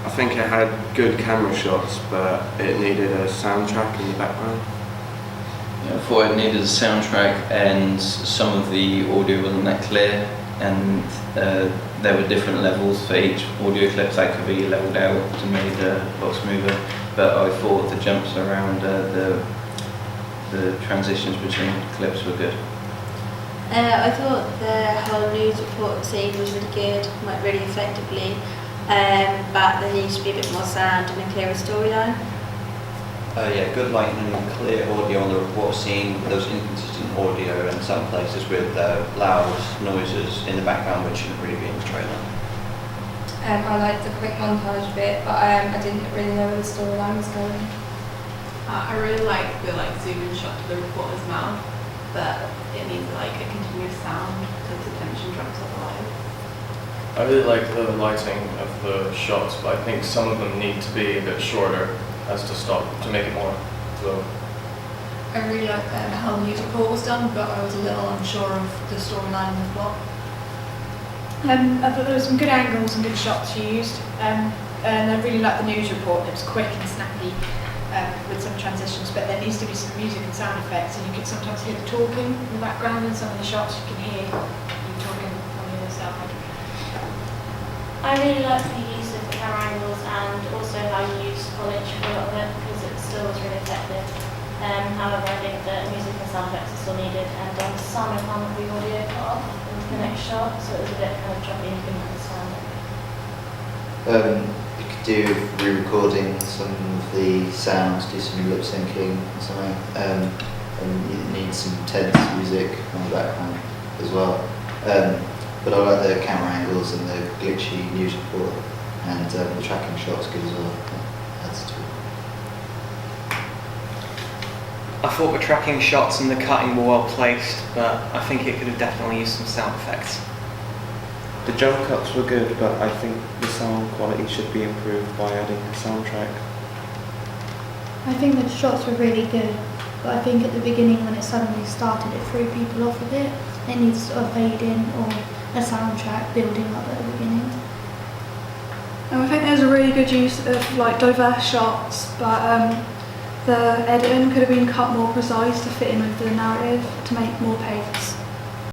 I think it had good camera shots, but it needed a soundtrack in the background. Yeah, I thought it needed a soundtrack, and some of the audio wasn't that clear, and there were different levels for each audio clip that could be leveled out to make it a lot smoother. But I thought the jumps around the transitions between clips were good. I thought the whole news report scene was really good, went really effectively, but there needs to be a bit more sound and a clearer storyline. Yeah, good lighting and clear audio on the report scene. There was inconsistent audio in some places with loud noises in the background which shouldn't really be in the trailer. I liked the quick montage bit, but I didn't really know where the storyline was going. I really like the zoom-in shot to the reporter's mouth, but it needs a continuous sound because the tension drops otherwise. I really like the lighting of the shots, but I think some of them need to be a bit shorter as to make it more flow. I really liked how the news report was done, but I was a little unsure of the storyline and the plot. I thought there were some good angles and good shots used, and I really liked the news report. It was quick and snappy with some transitions, but there needs to be some music and sound effects, and you can sometimes hear the talking in the background. In some of the shots you can hear you talking on the other side. I really liked the use of the camera angles and also how you used foliage for a lot of it because it still was really effective. However, I think that music and sound effects are still needed, and on some I found the audio cut off in the next shot, so it was a bit kind of choppy and you couldn't understand it. You could do re-recording some of the sounds, do some lip syncing or something, and you need some tense music on the background as well. But I like the camera angles and the glitchy news report, and the tracking shots good as well. That adds to it. I thought the tracking shots and the cutting were well placed, but I think it could have definitely used some sound effects. The jump cuts were good, but I think the sound quality should be improved by adding a soundtrack. I think the shots were really good, but I think at the beginning when it suddenly started it threw people off a bit. It needs sort of fade in or a soundtrack building up at the beginning. I think there's a really good use of diverse shots, but the editing could have been cut more precise to fit in with the narrative to make more pace.